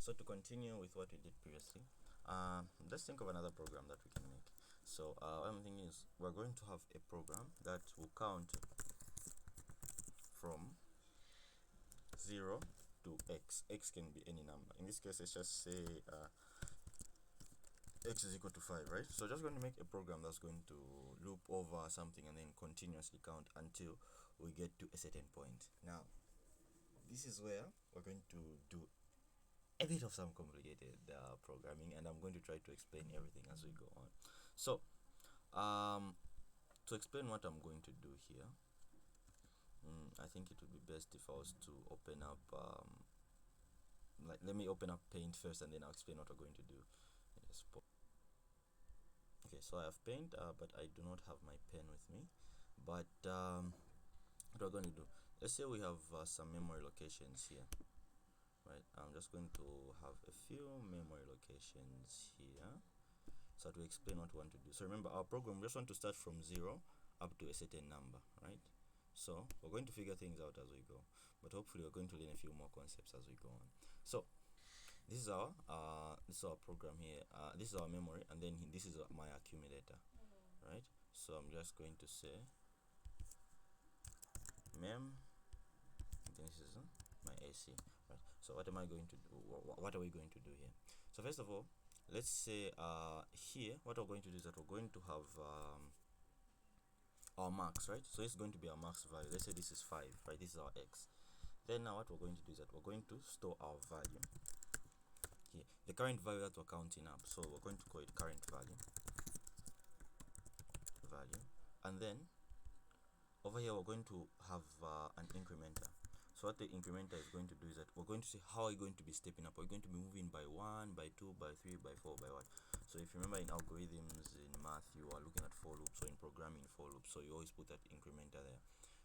So to continue with what we did previously, let's think of another program that we can make. So what I'm thinking is we're going to have a program that will count from 0 to x. X can be any number. In this case, let's just say x is equal to 5, right? So just going to make a program that's going to loop over something and then continuously count until we get to a certain point. Now, this is where we're going to do a bit of some complicated programming, and I'm going to try to explain everything as we go on. So to explain what I'm going to do here, I think it would be best if I was to open up let me open up Paint first, and then I'll explain what we're going to do. Okay, so I have Paint, but I do not have my pen with me. But what we're going to do, let's say we have some memory locations here, right? I'm just going to have a few memory locations here so to explain what we want to do. So remember, our program, we just want to start from 0 up to a certain number, right? So we're going to figure things out as we go, but hopefully we're going to learn a few more concepts as we go on. So this is our program here. This is our memory, and then this is my accumulator, right? So I'm just going to say mem. This is my AC, right? So what am I going to do? What are we going to do here? So first of all, let's say here what we're going to do is that we're going to have our max, right? So it's going to be our max value. Let's say this is 5, right? This is our x. Then now what we're going to do is that we're going to store our value here, the current value that we're counting up. So we're going to call it current value, and then over here we're going to have an incrementer. So what the incrementer is going to do is that we're going to see how are you going to be stepping up. Are you going to be moving by 1, by 2, by 3, by 4, by what? So if you remember in algorithms, in math, you are looking at for loops, or in programming for loops, so you always put that incrementer there.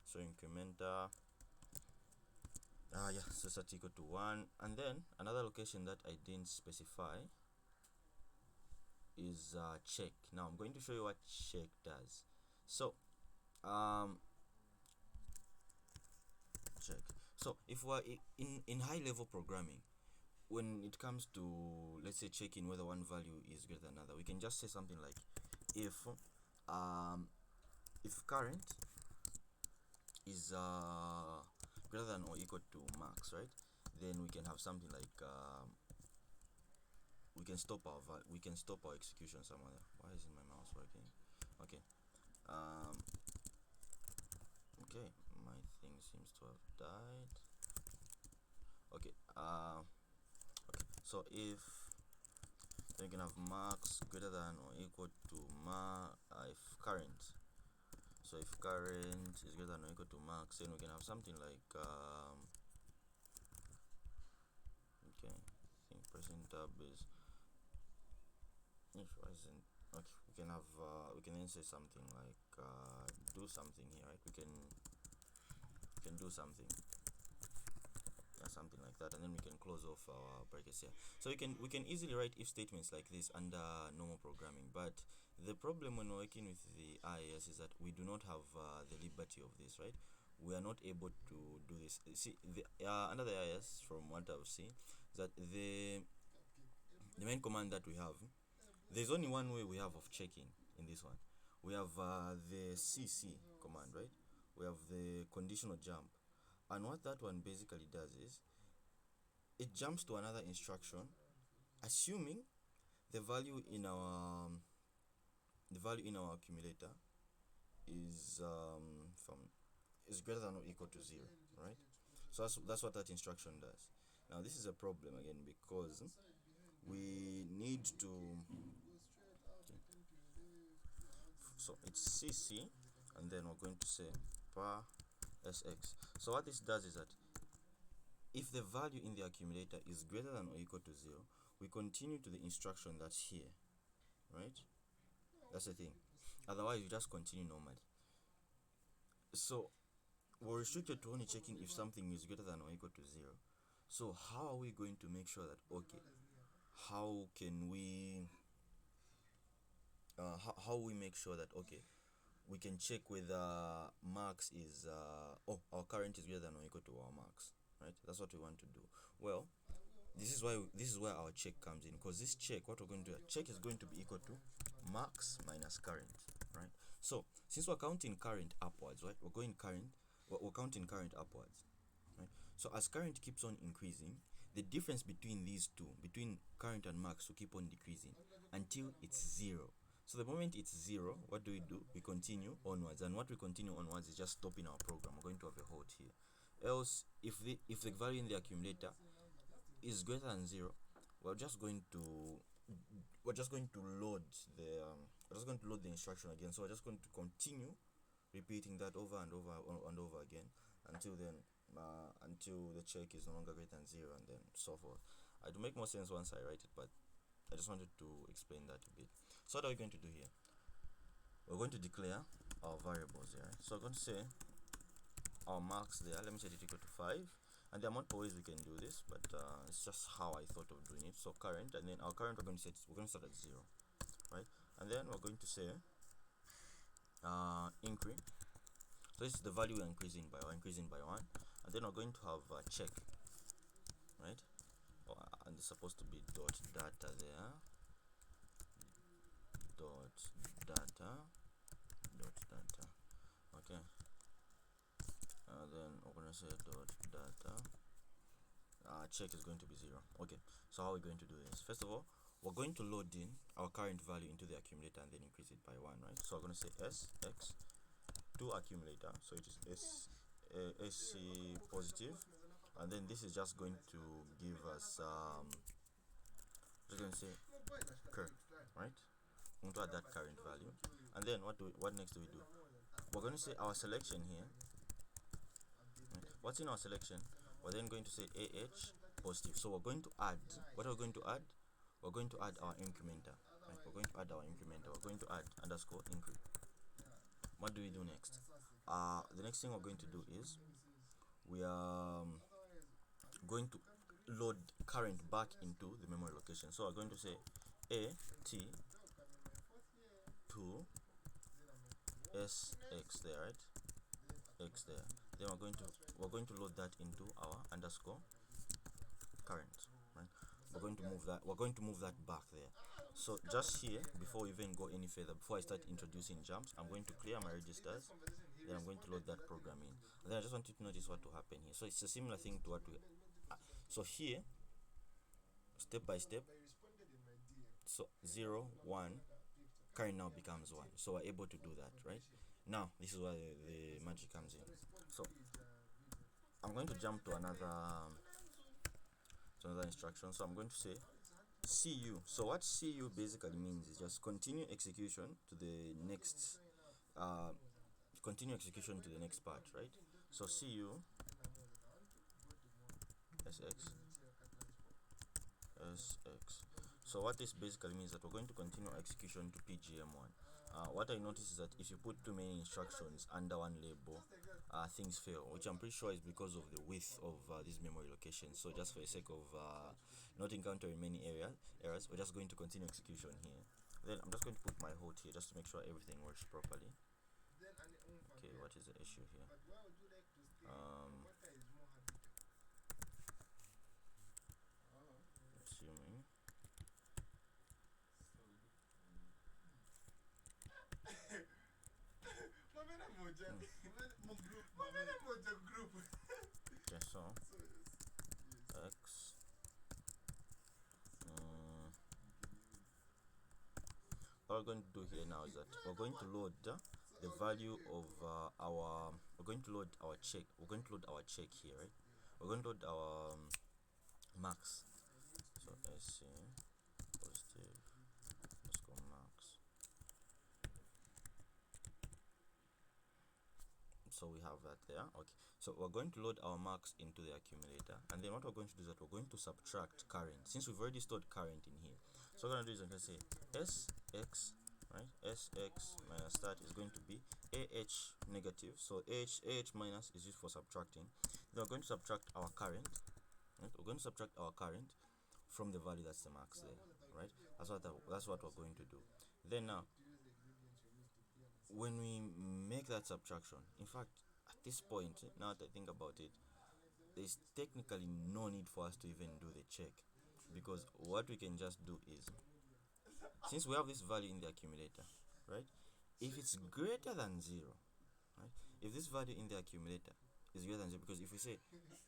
So incrementer, so that's equal to 1. And then another location that I didn't specify is check. Now I'm going to show you what check does. So check. So if we're in high level programming, when it comes to, let's say, checking whether one value is greater than another, we can just say something like if current is greater than or equal to max, right? Then we can have something like we can stop our execution somewhere. Why isn't my mouse working? Okay. Okay, my thing seems to have died. Okay. Okay. So if then you can have max greater than or equal to if current. So if current is greater than or equal to max, then we can have something like okay, I think pressing tab is if wasn't okay. We can have we can then say something like do something here, right? We can do something. Something like that, and then we can close off our brackets here. So we can easily write if statements like this under normal programming, but the problem when we're working with the IAS is that we do not have the liberty of this, right? We are not able to do this. See, under the IAS, from what I've seen, is that the main command that we have, there's only one way we have of checking in this one. We have the CC command, right? We have the conditional jump. And what that one basically does is it jumps to another instruction, assuming the value in our accumulator is greater than or equal to 0, right? So that's what that instruction does. Now this is a problem again because we need to. Okay. So it's CC, and then we're going to say par SX. So what this does is that if the value in the accumulator is greater than or equal to 0, we continue to the instruction that's here, right? That's the thing. Otherwise, you just continue normally. So we're restricted to only checking if something is greater than or equal to 0. So how are we going to make sure that, okay, how can we how we make sure that, okay, we can check whether max is our current is greater than or equal to our max, right? That's what we want to do. Well, this is where our check comes in, because this check, what we're going to do, check is going to be equal to max minus current, right? So since we're counting current upwards, right, we're counting current upwards, right? So as current keeps on increasing, the difference between these two, between current and max, will keep on decreasing until it's zero. So the moment it's zero, what do? We continue onwards, and what we continue onwards is just stopping our program. We're going to have a halt here. Else, if the value in the accumulator is greater than zero, we're just going to load the instruction again. So we're just going to continue repeating that over and over and over again until the check is no longer greater than zero, and then so forth. It will make more sense once I write it, but I just wanted to explain that a bit. So what are we going to do here? We're going to declare our variables here. So we're going to say our marks there. Let me set it equal to 5. And there are multiple ways we can do this, but it's just how I thought of doing it. So current, and then our current we're going to start at 0, right? And then we're going to say increase. So this is the value we're increasing by 1, and then we're going to have check, right? And it's supposed to be dot data there, dot data, okay. Then we're going to say dot data. Check is going to be 0. Okay, so how are we going to do this? First of all, we're going to load in our current value into the accumulator and then increase it by 1, right? So we're going to say sx to accumulator, so it is sc positive, and then this is just going to give us just going to say cur, right? We're going to add that current value, and then what next do we do? We're going to say our selection here, right? What's in our selection? We're then going to say positive. So we're going to add, what are we going to add? We're going to add our incrementer, right? We're going to add our incrementer. We're going to add underscore incre. What do we do next? The next thing we're going to do is we are going to load current back into the memory location. So we're going to say at to sx there, right? X there. Then we're going to load that into our underscore current, right? We're going to move that back there. So just here, before we even go any further, before I start introducing jumps, I'm going to clear my registers, then I'm going to load that program in, and then I just want you to notice what will happen here. So it's a similar thing to what we so here, step by step, so 0 1, current now becomes 1. So we're able to do that, right? Now this is where the magic comes in. So I'm going to jump to another instruction. So I'm going to say cu. So what cu basically means is just continue execution to the next part, right? So cu sx. So what this basically means that we're going to continue execution to pgm1. What I notice is that if you put too many instructions under one label, things fail, which I'm pretty sure is because of the width of these memory locations. So just for the sake of not encountering many errors, we're just going to continue execution here. Then I'm just going to put my hold here just to make sure everything works properly. Okay, what is the issue here? Assuming okay, so x what we're going to do here now is that we're going to load the value of we're going to load our check here, right? We're going to load our max. So sc positive underscore max. So we have that there. Okay, so we're going to load our marks into the accumulator, and then what we're going to do is that we're going to subtract current, since we've already stored current in here. So what we're going to do is I'm going to say sx, right? Sx minus that is going to be negative. So ah minus is used for subtracting. Then we're going to subtract our current, right? We're going to subtract our current from the value that's the max there, right? That's what we're going to do. Then now, when we make that subtraction, in fact, at this point, now that I think about it, there's technically no need for us to even do the check, because what we can just do is, since we have this value in the accumulator, right, if it's greater than 0, right, if this value in the accumulator is greater than 0, because if we say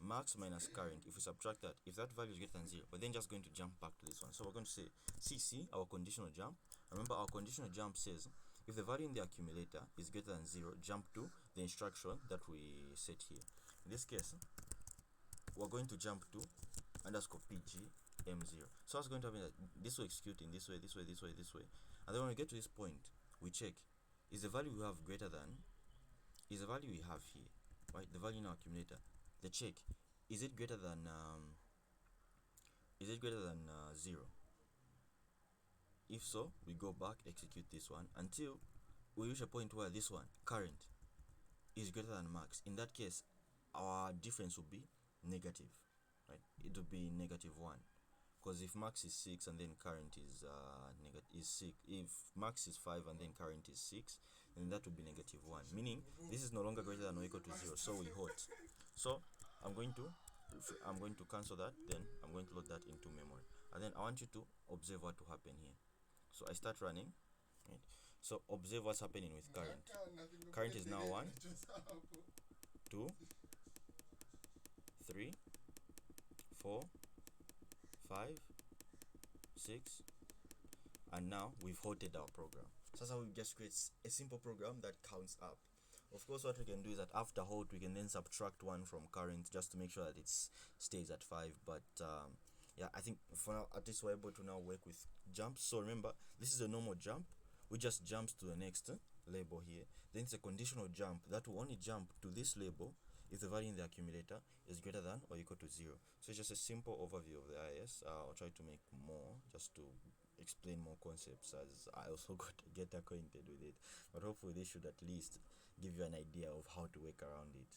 max minus current, if we subtract that, if that value is greater than 0, we're then just going to jump back to this one. So we're going to say CC, our conditional jump. Remember, our conditional jump says if the value in the accumulator is greater than 0, jump to the instruction that we set here. In this case, we're going to jump to underscore PG M0. So what's going to happen is that this will execute in this way, this way, this way, this way. And then when we get to this point, we check, is the value we have greater than, is the value we have here, right, the value in our accumulator, the check, is it greater than 0? If so, we go back, execute this one until we reach a point where this one, current, is greater than max. In that case, our difference will be negative, right? It will be -1, because if max is 6 and then current is 6, if max is 5 and then current is 6, then that would be -1, meaning this is no longer greater than or equal to 0, so we halt. So I'm going to cancel that, then I'm going to load that into memory, and then I want you to observe what will happen here. So I start running, right? So observe what's happening with current. Current is now 1, 2, 3, 4, 5, 6, and now we've halted our program. So that's how we just create a simple program that counts up. Of course, what we can do is that after halt, we can then subtract 1 from current just to make sure that it stays at 5. But yeah, I think for now, at least we're able to now work with jumps. So remember, this is a normal jump. We just jumps to the next label here. Then it's a conditional jump that will only jump to this label if the value in the accumulator is greater than or equal to 0. So it's just a simple overview of the IAS. I'll try to make more just to explain more concepts as I also got to get acquainted with it. But hopefully this should at least give you an idea of how to work around it.